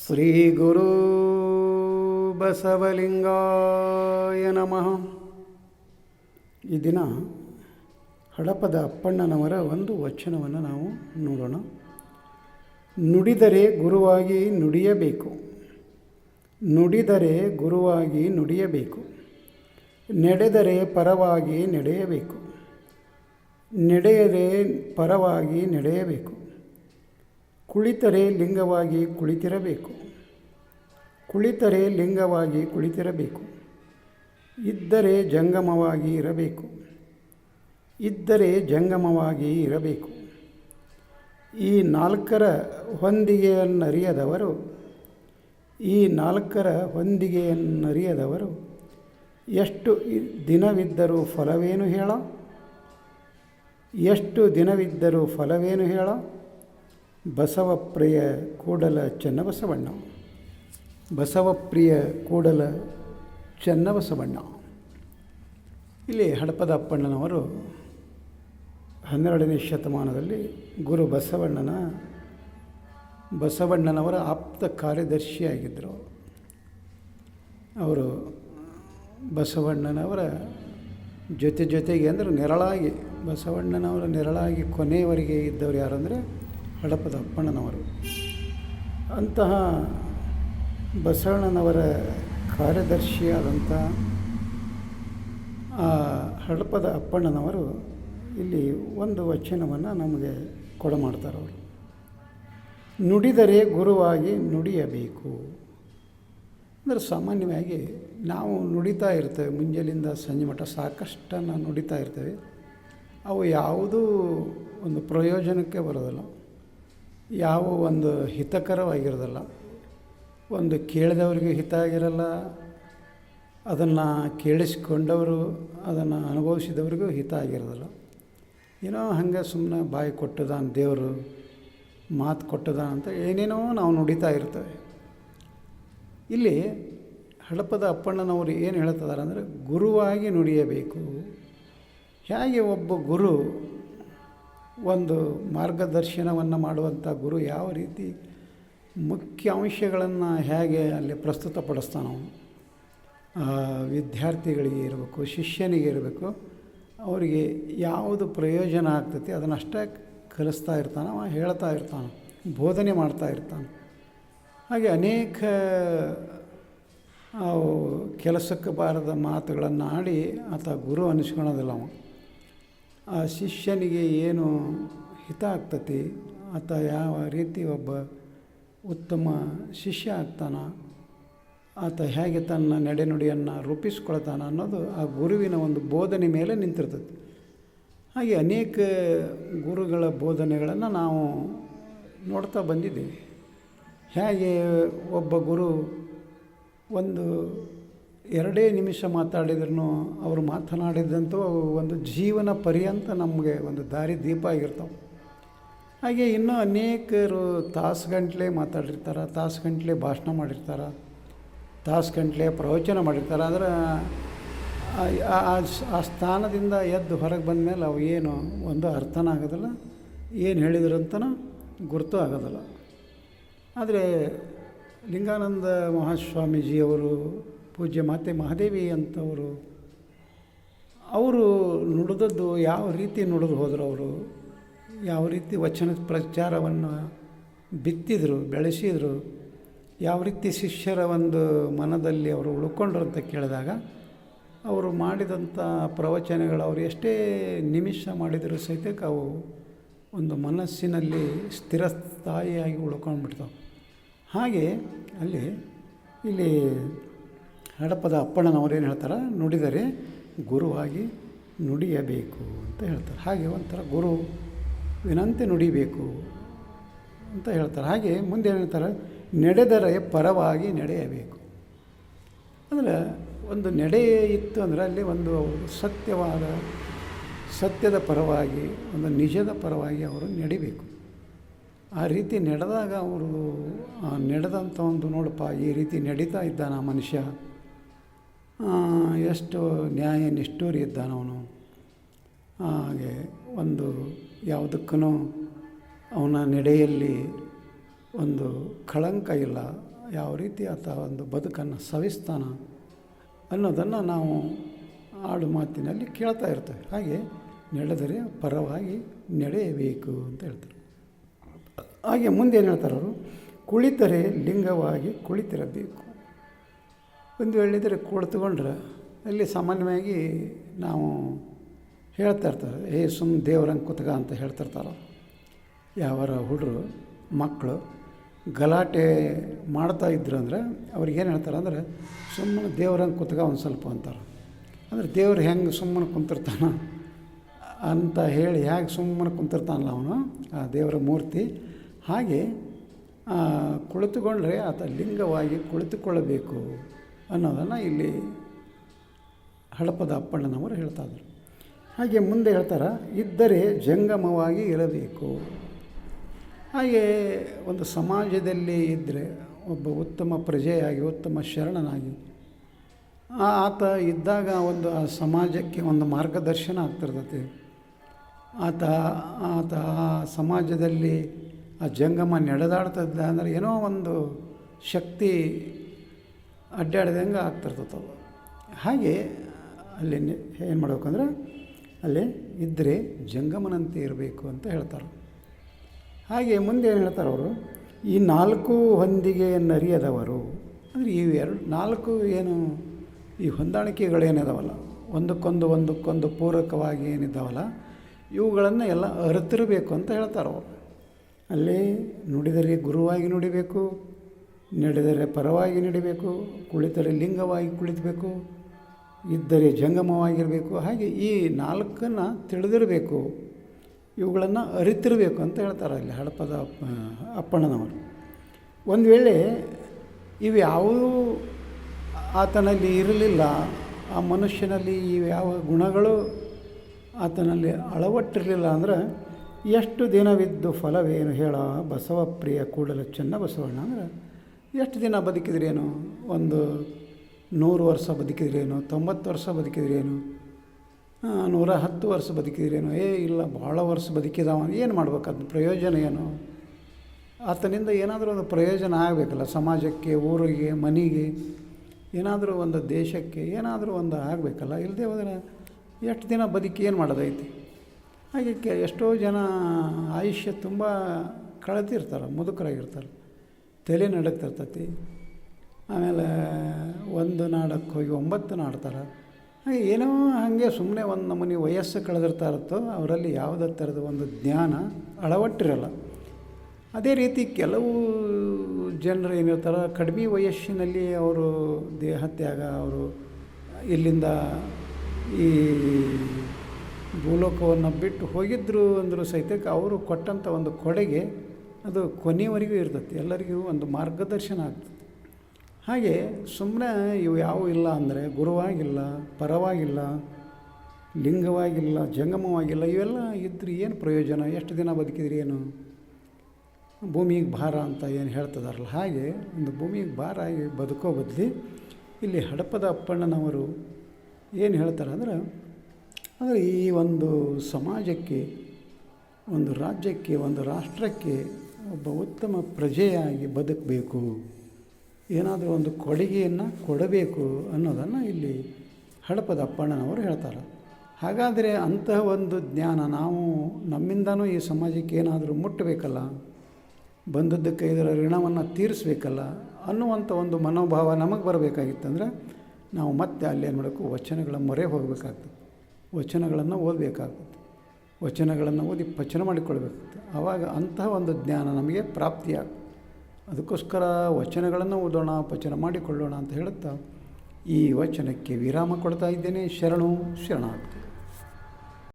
ಶ್ರೀ ಗುರು ಬಸವಲಿಂಗಾಯ ನಮಃ. ಈ ದಿನ ಹಡಪದ ಅಪ್ಪಣ್ಣನವರ ಒಂದು ವಚನವನ್ನು ನಾವು ನೋಡೋಣ. ನುಡಿದರೆ ಗುರುವಾಗಿ ನುಡಿಯಬೇಕು, ನುಡಿದರೆ ಗುರುವಾಗಿ ನುಡಿಯಬೇಕು, ನಡೆದರೆ ಪರವಾಗಿ ನಡೆಯಬೇಕು, ನಡೆಯದೆ ಪರವಾಗಿ ನಡೆಯಬೇಕು, ಕುಳಿತರೆ ಲಿಂಗವಾಗಿ ಕುಳಿತಿರಬೇಕು, ಕುಳಿತರೆ ಲಿಂಗವಾಗಿ ಕುಳಿತಿರಬೇಕು, ಇದ್ದರೆ ಜಂಗಮವಾಗಿ ಇರಬೇಕು, ಇದ್ದರೆ ಜಂಗಮವಾಗಿ ಇರಬೇಕು. ಈ ನಾಲ್ಕರ ಹೊಂದಿಗೆಯನ್ನರಿಯದವರು, ಈ ನಾಲ್ಕರ ಹೊಂದಿಗೆಯನ್ನರಿಯದವರು ಎಷ್ಟು ದಿನವಿದ್ದರೂ ಫಲವೇನು ಹೇಳ, ಎಷ್ಟು ದಿನವಿದ್ದರೂ ಫಲವೇನು ಹೇಳ. ಬಸವಪ್ರಿಯ ಕೂಡಲ ಚನ್ನಬಸವಣ್ಣ. ಬಸವಪ್ರಿಯ ಕೂಡಲ ಚನ್ನಬಸವಣ್ಣ. ಇಲ್ಲಿ ಹಡಪದ ಅಪ್ಪಣ್ಣನವರು 12ನೇ ಶತಮಾನದಲ್ಲಿ ಗುರು ಬಸವಣ್ಣನವರ ಆಪ್ತ ಕಾರ್ಯದರ್ಶಿಯಾಗಿದ್ದರು. ಅವರು ಬಸವಣ್ಣನವರ ಜೊತೆಗೆ ಅಂದರೆ ನೆರಳಾಗಿ, ಬಸವಣ್ಣನವರ ನೆರಳಾಗಿ ಕೊನೆಯವರೆಗೆ ಇದ್ದವರು ಯಾರಂದರೆ ಹಡಪದ ಅಪ್ಪಣ್ಣನವರು. ಅಂತಹ ಬಸವಣ್ಣನವರ ಕಾರ್ಯದರ್ಶಿಯಾದಂಥ ಹಡಪದ ಅಪ್ಪಣ್ಣನವರು ಇಲ್ಲಿ ಒಂದು ವಚನವನ್ನು ನಮಗೆ ಕೊಡಮಾಡ್ತಾರೆ. ಅವರು ನುಡಿದರೆ ಗುರುವಾಗಿ ನುಡಿಯಬೇಕು. ಅಂದರೆ ಸಾಮಾನ್ಯವಾಗಿ ನಾವು ನುಡಿತಾ ಇರ್ತೇವೆ, ಮುಂಜಾನೆಯಿಂದ ಸಂಜೆ ಮಟ್ಟ ಸಾಕಷ್ಟನ್ನು ನುಡಿತಾ ಇರ್ತೇವೆ. ಅವು ಯಾವುದೂ ಒಂದು ಪ್ರಯೋಜನಕ್ಕೆ ಬರೋದಿಲ್ಲ, ಯಾವ ಒಂದು ಹಿತಕರವಾಗಿರೋದಿಲ್ಲ, ಒಂದು ಕೇಳಿದವರಿಗೂ ಹಿತ ಆಗಿರಲ್ಲ, ಅದನ್ನು ಕೇಳಿಸ್ಕೊಂಡವರು ಅದನ್ನು ಅನುಭವಿಸಿದವ್ರಿಗೂ ಹಿತ ಆಗಿರೋದಿಲ್ಲ. ಏನೋ ಹಾಗೆ ಸುಮ್ಮನೆ ಬಾಯಿ ಕೊಟ್ಟದಾನ ದೇವರು, ಮಾತು ಕೊಟ್ಟದಾನ ಅಂತ ಏನೇನೋ ನಾವು ನುಡಿತಾ ಇರ್ತೇವೆ. ಇಲ್ಲಿ ಹಡಪದ ಅಪ್ಪಣ್ಣನವರು ಏನು ಹೇಳ್ತಿದ್ದಾರೆ ಅಂದರೆ ಗುರುವಾಗಿ ನುಡಿಯಬೇಕು. ಹೇಗೆ ಒಬ್ಬ ಗುರು ಒಂದು ಮಾರ್ಗದರ್ಶನವನ್ನು ಮಾಡುವಂಥ ಗುರು ಯಾವ ರೀತಿ ಮುಖ್ಯ ಅಂಶಗಳನ್ನು ಹೇಗೆ ಅಲ್ಲಿ ಪ್ರಸ್ತುತಪಡಿಸ್ತಾನೋ, ವಿದ್ಯಾರ್ಥಿಗಳಿಗೆ ಇರಬೇಕು, ಶಿಷ್ಯನಿಗೆ ಇರಬೇಕು, ಅವರಿಗೆ ಯಾವುದು ಪ್ರಯೋಜನ ಆಗ್ತೈತಿ ಅದನ್ನಷ್ಟೇ ಕಲಿಸ್ತಾ ಇರ್ತಾನೆ, ಅವ ಹೇಳ್ತಾ ಇರ್ತಾನೆ, ಬೋಧನೆ ಮಾಡ್ತಾ ಇರ್ತಾನೆ. ಹಾಗೆ ಅನೇಕ ಕೆಲಸಕ್ಕೆ ಬಾರದ ಮಾತುಗಳನ್ನು ಆಡಿ ಆತ ಗುರು ಅನ್ನಿಸ್ಕೊಳೋದಿಲ್ಲ. ಅವ ಆ ಶಿಷ್ಯನಿಗೆ ಏನು ಹಿತ ಆಗ್ತತಿ, ಆತ ಯಾವ ರೀತಿ ಒಬ್ಬ ಉತ್ತಮ ಶಿಷ್ಯ ಆಗ್ತಾನೆ, ಆತ ಹೇಗೆ ತನ್ನ ನಡೆನುಡಿಯನ್ನು ರೂಪಿಸ್ಕೊಳ್ತಾನೆ ಅನ್ನೋದು ಆ ಗುರುವಿನ ಒಂದು ಬೋಧನೆ ಮೇಲೆ ನಿಂತಿರ್ತದೆ. ಹಾಗೆ ಅನೇಕ ಗುರುಗಳ ಬೋಧನೆಗಳನ್ನು ನಾವು ನೋಡ್ತಾ ಬಂದಿದ್ದೀವಿ. ಹೇಗೆ ಒಬ್ಬ ಗುರು ಒಂದು 2 ನಿಮಿಷ ಮಾತಾಡಿದ್ರೂ ಅವರು ಮಾತನಾಡಿದಂತೂ ಒಂದು ಜೀವನ ಪರ್ಯಂತ ನಮಗೆ ಒಂದು ದಾರಿ ದೀಪ ಆಗಿರ್ತಾವೆ. ಹಾಗೆ ಇನ್ನೂ ಅನೇಕರು ತಾಸುಗಂಟ್ಲೆ ಮಾತಾಡಿರ್ತಾರೆ, ತಾಸುಗಂಟ್ಲೆ ಭಾಷಣ ಮಾಡಿರ್ತಾರೆ, ತಾಸುಗಂಟ್ಲೆ ಪ್ರವಚನ ಮಾಡಿರ್ತಾರೆ. ಆದರೆ ಆ ಸ್ಥಾನದಿಂದ ಎದ್ದು ಹೊರಗೆ ಬಂದ ಮೇಲೆ ಅವು ಏನು ಒಂದು ಅರ್ಥನ ಆಗೋದಿಲ್ಲ, ಏನು ಹೇಳಿದ್ರು ಅಂತನೂ ಗುರುತು ಆಗೋದಿಲ್ಲ. ಆದರೆ ಲಿಂಗಾನಂದ ಮಹಾಸ್ವಾಮೀಜಿಯವರು, ಪೂಜ್ಯ ಮಾತೆ ಮಹಾದೇವಿ ಅಂತವರು, ಅವರು ನುಡಿದದ್ದು ಯಾವ ರೀತಿ ನುಡಿದು ಹೋದರು, ಅವರು ಯಾವ ರೀತಿ ವಚನದ ಪ್ರಚಾರವನ್ನು ಬಿತ್ತಿದರು, ಬೆಳೆಸಿದರು, ಯಾವ ರೀತಿ ಶಿಷ್ಯರ ಒಂದು ಮನದಲ್ಲಿ ಅವರು ಉಳ್ಕೊಂಡ್ರು ಅಂತ ಕೇಳಿದಾಗ ಅವರು ಮಾಡಿದಂಥ ಪ್ರವಚನಗಳು ಅವರು ಎಷ್ಟೇ ನಿಮಿಷ ಮಾಡಿದರೂ ಸಹಿತ ಅವು ಒಂದು ಮನಸ್ಸಿನಲ್ಲಿ ಸ್ಥಿರಸ್ಥಾಯಿಯಾಗಿ ಉಳ್ಕೊಂಡ್ಬಿಡ್ತಾವೆ. ಹಾಗೆ ಇಲ್ಲಿ ಹಡಪದ ಅಪ್ಪಣ್ಣನವರೇನು ಹೇಳ್ತಾರೆ, ನುಡಿದರೆ ಗುರುವಾಗಿ ನುಡಿಯಬೇಕು ಅಂತ ಹೇಳ್ತಾರೆ. ಹಾಗೆ ಒಂಥರ ಗುರುವಿನಂತೆ ನುಡಿಬೇಕು ಅಂತ ಹೇಳ್ತಾರೆ. ಹಾಗೆ ಮುಂದೆ ಏನು ಹೇಳ್ತಾರೆ, ನಡೆದರೆ ಪರವಾಗಿ ನಡೆಯಬೇಕು. ಅಂದರೆ ಒಂದು ನಡೆ ಇತ್ತು ಅಂದರೆ ಅಲ್ಲಿ ಒಂದು ಸತ್ಯದ ಪರವಾಗಿ, ಒಂದು ನಿಜದ ಪರವಾಗಿ ಅವರು ನಡಿಬೇಕು. ಆ ರೀತಿ ನಡೆದಾಗ ಅವರು ನಡೆದಂಥ ಒಂದು ನೋಡಪ್ಪ ಈ ರೀತಿ ನಡೀತಾ ಇದ್ದಾನ ಮನುಷ್ಯ, ಎಷ್ಟು ನ್ಯಾಯ ನಿಷ್ಠೂರಿ ಇದ್ದಾನವನು, ಹಾಗೆ ಒಂದು ಯಾವುದಕ್ಕೂ ಅವನ ನಡೆಯಲ್ಲಿ ಒಂದು ಕಳಂಕ ಇಲ್ಲ, ಯಾವ ರೀತಿ ಆತ ಒಂದು ಬದುಕನ್ನು ಸವಿಸ್ತಾನ ಅನ್ನೋದನ್ನು ನಾವು ಆಡು ಮಾತಿನಲ್ಲಿ ಕೇಳ್ತಾ ಇರ್ತೇವೆ. ಹಾಗೆ ನಡೆದರೆ ಪರವಾಗಿ ನಡೆಯಬೇಕು ಅಂತ ಹೇಳ್ತಾರೆ. ಹಾಗೆ ಮುಂದೆ ಏನು ಹೇಳ್ತಾರೆ ಅವರು, ಕುಳಿತರೆ ಲಿಂಗವಾಗಿ ಕುಳಿತಿರಬೇಕು. ಒಂದು ಹೇಳಿದರೆ ಕುಳಿತುಕೊಂಡ್ರೆ ಅಲ್ಲಿ ಸಾಮಾನ್ಯವಾಗಿ ನಾವು ಹೇಳ್ತಾ ಇರ್ತಾರೆ, ದೇವ್ರಂಗೆ ಕುತ್ಗ ಅಂತ ಹೇಳ್ತಿರ್ತಾರೆ. ಯಾವರ ಹುಡುಗರು ಮಕ್ಕಳು ಗಲಾಟೆ ಮಾಡ್ತಾ ಇದ್ರು ಅಂದರೆ ಅವ್ರಿಗೇನು ಹೇಳ್ತಾರೆ ಅಂದರೆ, ಸುಮ್ಮನೆ ದೇವ್ರಂಗೆ ಕುತ್ಗ ಒಂದು ಸ್ವಲ್ಪ ಅಂತಾರೆ. ಅಂದರೆ ದೇವ್ರು ಹೆಂಗೆ ಸುಮ್ಮನೆ ಕುಂತಿರ್ತಾನ ಅಂತ ಹೇಳಿ ಹೇಗೆ ಸುಮ್ಮನೆ ಕುಂತಿರ್ತಾನಲ್ಲ ಅವನು ಆ ದೇವರ ಮೂರ್ತಿ, ಹಾಗೆ ಕುಳಿತುಕೊಂಡ್ರೆ ಆತ ಲಿಂಗವಾಗಿ ಕುಳಿತುಕೊಳ್ಳಬೇಕು ಅನ್ನೋದನ್ನು ಇಲ್ಲಿ ಹಡಪದ ಅಪ್ಪಣ್ಣನವರು ಹೇಳ್ತಾ ಇದ್ರು. ಹಾಗೆ ಮುಂದೆ ಹೇಳ್ತಾರೆ, ಇದ್ದರೆ ಜಂಗಮವಾಗಿ ಇರಬೇಕು. ಹಾಗೆ ಒಂದು ಸಮಾಜದಲ್ಲಿ ಇದ್ದರೆ ಒಬ್ಬ ಉತ್ತಮ ಪ್ರಜೆಯಾಗಿ ಉತ್ತಮ ಶರಣನಾಗಿ ಆತ ಇದ್ದಾಗ ಒಂದು ಆ ಸಮಾಜಕ್ಕೆ ಒಂದು ಮಾರ್ಗದರ್ಶನ ಆಗ್ತಿರ್ತೈತಿ. ಆತ ಆ ಸಮಾಜದಲ್ಲಿ ಆ ಜಂಗಮ ನಡೆದಾಡ್ತದ ಅಂದರೆ ಏನೋ ಒಂದು ಶಕ್ತಿ ಅಡ್ಡಾಡ್ದಂಗೆ ಆಗ್ತಿರ್ತದೆ. ಹಾಗೆ ಅಲ್ಲಿ ಏನು ಮಾಡಬೇಕಂದ್ರೆ ಅಲ್ಲಿ ಇದ್ದರೆ ಜಂಗಮನಂತೆ ಇರಬೇಕು ಅಂತ ಹೇಳ್ತಾರೆ. ಹಾಗೆ ಮುಂದೆ ಏನು ಹೇಳ್ತಾರೆ ಅವರು, ಈ 4 ಹೊಂದಿಗೆಯನ್ನರಿಯದವರು ಅಂದರೆ ನಾಲ್ಕು ಏನು ಈ ಹೊಂದಾಣಿಕೆಗಳೇನಿದಾವಲ್ಲ, ಒಂದಕ್ಕೊಂದು ಪೂರಕವಾಗಿ ಏನಿದ್ದಾವಲ್ಲ, ಇವುಗಳನ್ನು ಎಲ್ಲ ಅರಿತಿರಬೇಕು ಅಂತ ಹೇಳ್ತಾರೆ ಅವರು. ಅಲ್ಲಿ ನುಡಿದರೆ ಗುರುವಾಗಿ ನುಡಿಬೇಕು, ನಡೆದರೆ ಪರವಾಗಿ ನಡಿಬೇಕು, ಕುಳಿತರೆ ಲಿಂಗವಾಗಿ ಕುಳಿತಬೇಕು, ಇದ್ದರೆ ಜಂಗಮವಾಗಿರಬೇಕು. ಹಾಗೆ ಈ 4 ತಿಳಿದಿರಬೇಕು, ಇವುಗಳನ್ನು ಅರಿತಿರಬೇಕು ಅಂತ ಹೇಳ್ತಾರೆ ಅಲ್ಲಿ ಹಡಪದ ಅಪ್ಪಣ್ಣನವರು. ಒಂದು ವೇಳೆ ಇವು ಯಾವುದೂ ಆತನಲ್ಲಿ ಇರಲಿಲ್ಲ, ಆ ಮನುಷ್ಯನಲ್ಲಿ ಇವು ಯಾವ ಗುಣಗಳು ಆತನಲ್ಲಿ ಅಳವಟ್ಟಿರಲಿಲ್ಲ ಅಂದರೆ, ಎಷ್ಟು ದಿನವಿದ್ದು ಫಲವೇನು ಹೇಳ ಬಸವಪ್ರಿಯ ಕೂಡಲ ಚೆನ್ನ ಬಸವಣ್ಣ ಅಂದರೆ, ಎಷ್ಟು ದಿನ ಬದುಕಿದ್ರೇನು, ಒಂದು 100 ವರ್ಷ ಬದುಕಿದ್ರೇನು, 90 ವರ್ಷ ಬದುಕಿದ್ರೇನು, 110 ವರ್ಷ ಬದುಕಿದ್ರೇನು, ಇಲ್ಲ ಭಾಳ ವರ್ಷ ಬದುಕಿದವ, ಏನು ಮಾಡ್ಬೇಕಾದ ಪ್ರಯೋಜನ ಏನು? ಆತನಿಂದ ಏನಾದರೂ ಒಂದು ಪ್ರಯೋಜನ ಆಗಬೇಕಲ್ಲ, ಸಮಾಜಕ್ಕೆ, ಊರಿಗೆ, ಮನೆಗೆ, ಏನಾದರೂ ಒಂದು ದೇಶಕ್ಕೆ ಏನಾದರೂ ಒಂದು ಆಗಬೇಕಲ್ಲ. ಇಲ್ಲದೆ ಹೋದರೆ ಎಷ್ಟು ದಿನ ಬದುಕಿ ಏನು ಮಾಡೋದೈತಿ? ಹಾಗೆ ಎಷ್ಟೋ ಜನ ಆಯುಷ್ಯ ತುಂಬ ಕಳೆದಿರ್ತಾರೆ, ಮುದುಕರಾಗಿರ್ತಾರೆ, ತಲೆ ನಡಕ್ತಿರ್ತೈತಿ. ಆಮೇಲೆ ಒಂದು ನಾಡಕ್ಕೆ ಹೋಗಿ 9 ನಾಡ್ತಾರೆ. ಹಾಗೆ ಏನೋ ಹಾಗೆ ಸುಮ್ಮನೆ ಒಂದು ನಮೂನಿ ವಯಸ್ಸು ಕಳೆದಿರ್ತಾ ಇರುತ್ತೋ ಅವರಲ್ಲಿ ಯಾವುದೇ ಥರದ ಒಂದು ಜ್ಞಾನ ಅಳವಟ್ಟಿರಲ್ಲ. ಅದೇ ರೀತಿ ಕೆಲವು ಜನರು ಏನಿರ್ತಾರೆ, ಕಡಿಮೆ ವಯಸ್ಸಿನಲ್ಲಿ ಅವರು ದೇಹತ್ಯಾಗ, ಅವರು ಇಲ್ಲಿಂದ ಈ ಭೂಲೋಕವನ್ನು ಬಿಟ್ಟು ಹೋಗಿದ್ರು ಅಂದರೂ ಸಹಿತಕ್ಕೆ ಅವರು ಕೊಟ್ಟಂಥ ಒಂದು ಕೊಡುಗೆ ಅದು ಕೊನೆಯವರೆಗೂ ಇರ್ತೈತಿ, ಎಲ್ಲರಿಗೂ ಒಂದು ಮಾರ್ಗದರ್ಶನ ಆಗ್ತದೆ. ಹಾಗೆ ಸುಮ್ಮನೆ ಇವು ಯಾವುವು ಇಲ್ಲ ಅಂದರೆ, ಗುರುವಾಗಿಲ್ಲ, ಪರವಾಗಿಲ್ಲ, ಲಿಂಗವಾಗಿಲ್ಲ, ಜಂಗಮವಾಗಿಲ್ಲ, ಇವೆಲ್ಲ ಇದ್ರೆ ಏನು ಪ್ರಯೋಜನ? ಎಷ್ಟು ದಿನ ಬದುಕಿದ್ರಿ ಏನು? ಭೂಮಿಗೆ ಭಾರ ಅಂತ ಏನು ಹೇಳ್ತಿದಾರಲ್ಲ, ಹಾಗೆ ಒಂದು ಭೂಮಿಗೆ ಭಾರ ಆಗಿ ಬದುಕೋ ಬದಲಿ ಇಲ್ಲಿ ಹಡಪದ ಅಪ್ಪಣ್ಣನವರು ಏನು ಹೇಳ್ತಾರೆ ಅಂದರೆ ಈ ಒಂದು ಸಮಾಜಕ್ಕೆ, ಒಂದು ರಾಜ್ಯಕ್ಕೆ, ಒಂದು ರಾಷ್ಟ್ರಕ್ಕೆ ಒಬ್ಬ ಉತ್ತಮ ಪ್ರಜೆಯಾಗಿ ಬದುಕಬೇಕು, ಏನಾದರೂ ಒಂದು ಕೊಡುಗೆಯನ್ನು ಕೊಡಬೇಕು ಅನ್ನೋದನ್ನು ಇಲ್ಲಿ ಹಡಪದ ಅಪ್ಪಣ್ಣನವರು ಹೇಳ್ತಾರೆ. ಹಾಗಾದರೆ ಅಂತಹ ಒಂದು ಜ್ಞಾನ ನಾವು ನಮ್ಮಿಂದನೂ ಈ ಸಮಾಜಕ್ಕೆ ಏನಾದರೂ ಮುಟ್ಟಬೇಕಲ್ಲ, ಬಂದದ್ದಕ್ಕೆ ಇದರ ಋಣವನ್ನು ತೀರಿಸಬೇಕಲ್ಲ ಅನ್ನುವಂಥ ಒಂದು ಮನೋಭಾವ ನಮಗೆ ಬರಬೇಕಾಗಿತ್ತಂದ್ರೆ ನಾವು ಮತ್ತೆ ಅಲ್ಲಿ ಏನು ಮಾಡಬೇಕು, ವಚನಗಳ ಮೊರೆ ಹೋಗಬೇಕಾಗ್ತದೆ, ವಚನಗಳನ್ನು ಓದಬೇಕಾಗ್ತದೆ, ವಚನಗಳನ್ನು ಓದಿ ಪಚನ ಮಾಡಿಕೊಳ್ಬೇಕಾಗ್ತದೆ. ಆವಾಗ ಅಂತಹ ಒಂದು ಜ್ಞಾನ ನಮಗೆ ಪ್ರಾಪ್ತಿಯಾಗ್ತದೆ. ಅದಕ್ಕೋಸ್ಕರ ವಚನಗಳನ್ನು ಓದೋಣ, ಪಚನ ಮಾಡಿಕೊಳ್ಳೋಣ ಅಂತ ಹೇಳುತ್ತಾ ಈ ವಚನಕ್ಕೆ ವಿರಾಮ ಕೊಡ್ತಾ ಇದ್ದೇನೆ. ಶರಣು ಶರಣಾರ್ಥಿ.